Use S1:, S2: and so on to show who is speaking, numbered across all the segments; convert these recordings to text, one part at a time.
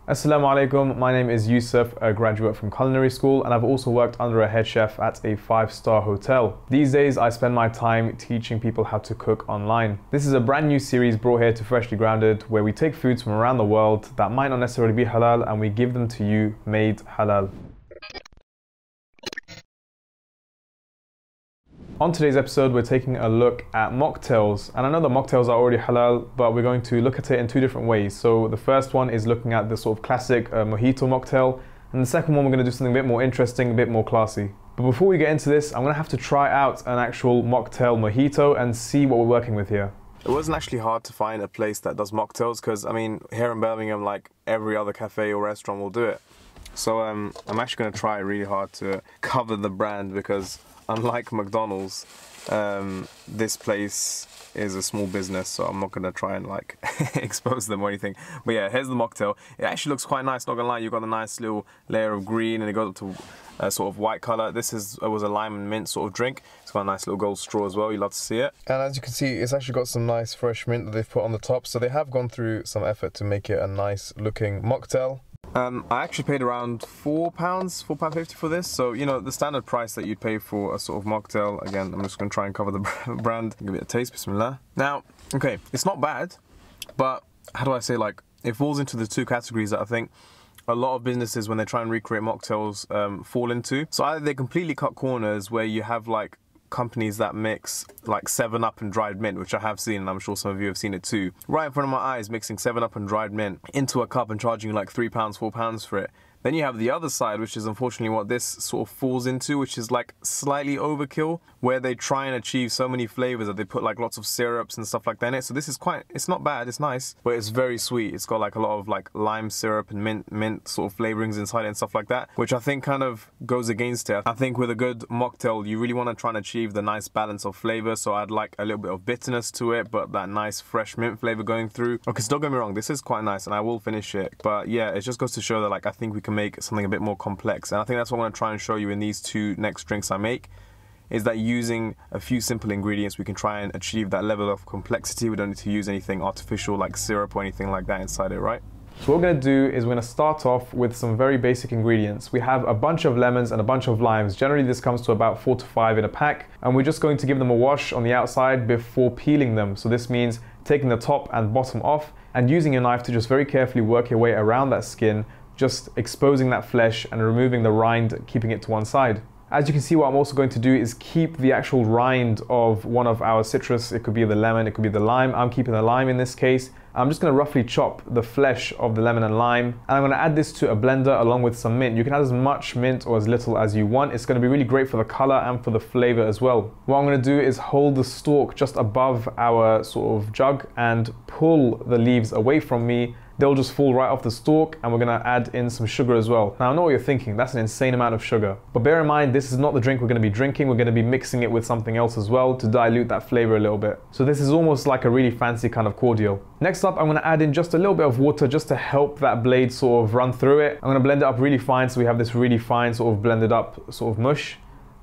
S1: Assalamu alaikum, my name is Yusuf, a graduate from culinary school, and I've also worked under a head chef at a 5-star hotel. These days I spend my time teaching people how to cook online. This is a brand new series brought here to Freshly Grounded, where we take foods from around the world that might not necessarily be halal and we give them to you made halal. On today's episode, we're taking a look at mocktails. And I know the mocktails are already halal, but we're going to look at it in two different ways. So the first one is looking at the sort of classic Mojito mocktail. And the second one, we're going to do something a bit more interesting, a bit more classy. But before we get into this, I'm going to have to try out an actual mocktail mojito and see what we're working with here. It wasn't actually hard to find a place that does mocktails because, I mean, here in Birmingham, like every other cafe or restaurant will do it. So I'm actually going to try really hard to cover the brand because unlike McDonald's, this place is a small business, so I'm not going to try and like expose them or anything. But yeah, here's the mocktail. It actually looks quite nice, not going to lie. You've got a nice little layer of green and it goes up to a sort of white colour. This was a lime and mint sort of drink. It's got a nice little gold straw as well. You'll love to see it. And as you can see, it's actually got some nice fresh mint that they've put on the top. So they have gone through some effort to make it a nice looking mocktail. I actually paid around £4, £4.50 for this. So, you know, the standard price that you'd pay for a sort of mocktail. Again, I'm just going to try and cover the brand. Give it a taste, bismillah. Now, okay, it's not bad, but how do I say, like, it falls into the two categories that I think a lot of businesses, when they try and recreate mocktails, fall into. So either they completely cut corners where you have, like, companies that mix like 7-Up and dried mint, which I have seen, and I'm sure some of you have seen it too, right in front of my eyes, mixing 7-Up and dried mint into a cup and charging you like £3, £4 for it. Then you have the other side, which is unfortunately what this sort of falls into, which is like slightly overkill, where they try and achieve so many flavors that they put like lots of syrups and stuff like that in it. So this is it's not bad, it's nice, but it's very sweet. It's got like a lot of like lime syrup and mint sort of flavorings inside it and stuff like that, which I think kind of goes against it. I think with a good mocktail, you really want to try and achieve the nice balance of flavor. So I'd like a little bit of bitterness to it, but that nice fresh mint flavor going through. Okay, so don't get me wrong, this is quite nice and I will finish it. But yeah, it just goes to show that like I think we can make something a bit more complex, and I think that's what I'm going to try and show you in these two next drinks I make, is that using a few simple ingredients we can try and achieve that level of complexity. We don't need to use anything artificial like syrup or anything like that inside it, right? So what we're going to do is we're going to start off with some very basic ingredients. We have a bunch of lemons and a bunch of limes. Generally this comes to about 4 to 5 in a pack, and we're just going to give them a wash on the outside before peeling them. So this means taking the top and bottom off and using a knife to just very carefully work your way around that skin, just exposing that flesh and removing the rind, keeping it to one side. As you can see, what I'm also going to do is keep the actual rind of one of our citrus. It could be the lemon, it could be the lime. I'm keeping the lime in this case. I'm just going to roughly chop the flesh of the lemon and lime, and I'm going to add this to a blender along with some mint. You can add as much mint or as little as you want. It's going to be really great for the color and for the flavor as well. What I'm going to do is hold the stalk just above our sort of jug and pull the leaves away from me. They'll just fall right off the stalk, and we're going to add in some sugar as well. Now I know what you're thinking, that's an insane amount of sugar. But bear in mind, this is not the drink we're going to be drinking. We're going to be mixing it with something else as well to dilute that flavor a little bit. So this is almost like a really fancy kind of cordial. Next up, I'm going to add in just a little bit of water just to help that blade sort of run through it. I'm going to blend it up really fine so we have this really fine sort of blended up sort of mush.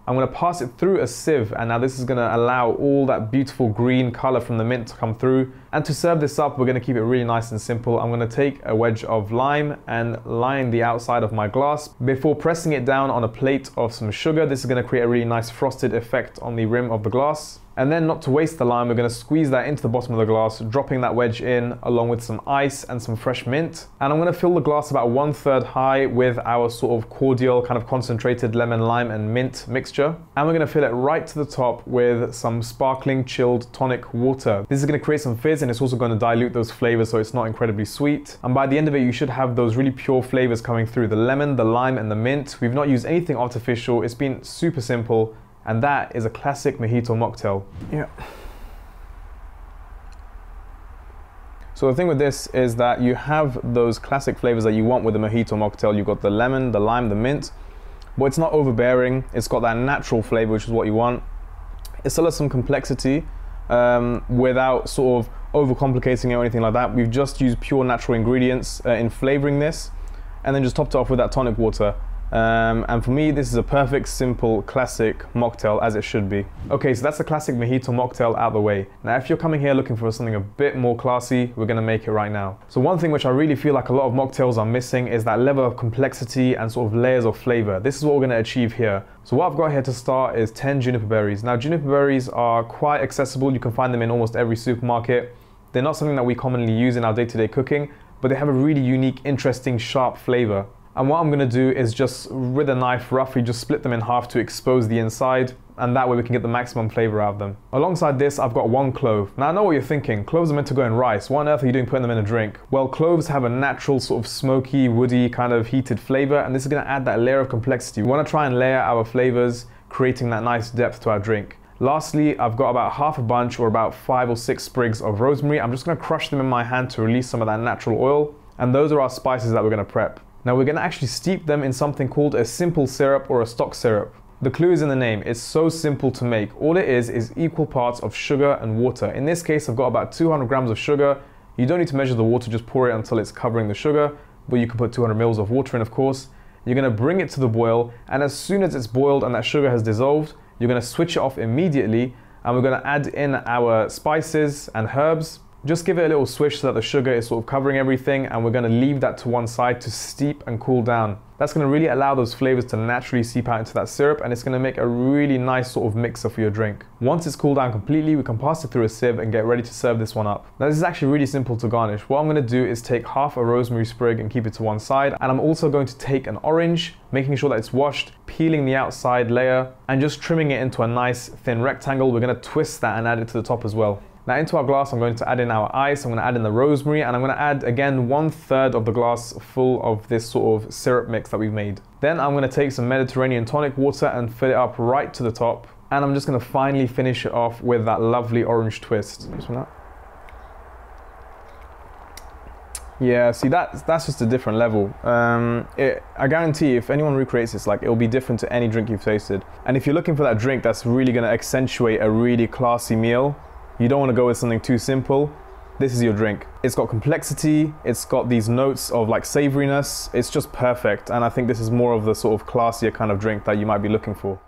S1: I'm going to pass it through a sieve, and now this is going to allow all that beautiful green color from the mint to come through. And to serve this up, we're going to keep it really nice and simple. I'm going to take a wedge of lime and line the outside of my glass before pressing it down on a plate of some sugar. This is going to create a really nice frosted effect on the rim of the glass. And then, not to waste the lime, we're going to squeeze that into the bottom of the glass, dropping that wedge in along with some ice and some fresh mint. And I'm going to fill the glass about 1/3 high with our sort of cordial kind of concentrated lemon, lime and mint mixture. And we're going to fill it right to the top with some sparkling chilled tonic water. This is going to create some fizz, and it's also going to dilute those flavors so it's not incredibly sweet. And by the end of it, you should have those really pure flavors coming through: the lemon, the lime and the mint. We've not used anything artificial. It's been super simple. And that is a classic mojito mocktail. Yeah. So the thing with this is that you have those classic flavors that you want with a mojito mocktail. You've got the lemon, the lime, the mint, but it's not overbearing. It's got that natural flavor, which is what you want. It still has some complexity without sort of overcomplicating it or anything like that. We've just used pure natural ingredients in flavoring this, and then just topped it off with that tonic water. And for me, this is a perfect, simple, classic mocktail as it should be. Okay, so that's the classic mojito mocktail out the way. Now, if you're coming here looking for something a bit more classy, we're gonna make it right now. So one thing which I really feel like a lot of mocktails are missing is that level of complexity and sort of layers of flavor. This is what we're gonna achieve here. So what I've got here to start is 10 juniper berries. Now, juniper berries are quite accessible. You can find them in almost every supermarket. They're not something that we commonly use in our day-to-day cooking, but they have a really unique, interesting, sharp flavor. And what I'm gonna do is just with a knife roughly just split them in half to expose the inside, and that way we can get the maximum flavor out of them. Alongside this, I've got 1 clove. Now I know what you're thinking, cloves are meant to go in rice. What on earth are you doing putting them in a drink? Well, cloves have a natural sort of smoky, woody, kind of heated flavor, and this is gonna add that layer of complexity. We wanna try and layer our flavors, creating that nice depth to our drink. Lastly, I've got about half a bunch or about 5 or 6 sprigs of rosemary. I'm just gonna crush them in my hand to release some of that natural oil, and those are our spices that we're gonna prep. Now we're going to actually steep them in something called a simple syrup or a stock syrup. The clue is in the name. It's so simple to make. All it is equal parts of sugar and water. In this case, I've got about 200 grams of sugar. You don't need to measure the water, just pour it until it's covering the sugar, but you can put 200 mils of water in, of course. You're going to bring it to the boil, and as soon as it's boiled and that sugar has dissolved, you're going to switch it off immediately, and we're going to add in our spices and herbs. Just give it a little swish so that the sugar is sort of covering everything, and we're going to leave that to one side to steep and cool down. That's going to really allow those flavors to naturally seep out into that syrup, and it's going to make a really nice sort of mixer for your drink. Once it's cooled down completely, we can pass it through a sieve and get ready to serve this one up. Now this is actually really simple to garnish. What I'm going to do is take half a rosemary sprig and keep it to one side, and I'm also going to take an orange, making sure that it's washed, peeling the outside layer, and just trimming it into a nice thin rectangle. We're going to twist that and add it to the top as well. Now into our glass, I'm going to add in our ice, I'm going to add in the rosemary, and I'm going to add again 1/3 of the glass full of this sort of syrup mix that we've made. Then I'm going to take some Mediterranean tonic water and fill it up right to the top. And I'm just going to finally finish it off with that lovely orange twist. Yeah, see that's just a different level. I guarantee if anyone recreates this, like, it'll be different to any drink you've tasted. And if you're looking for that drink that's really going to accentuate a really classy meal, you don't want to go with something too simple, this is your drink. It's got complexity, it's got these notes of like savoriness, it's just perfect, and I think this is more of the sort of classier kind of drink that you might be looking for.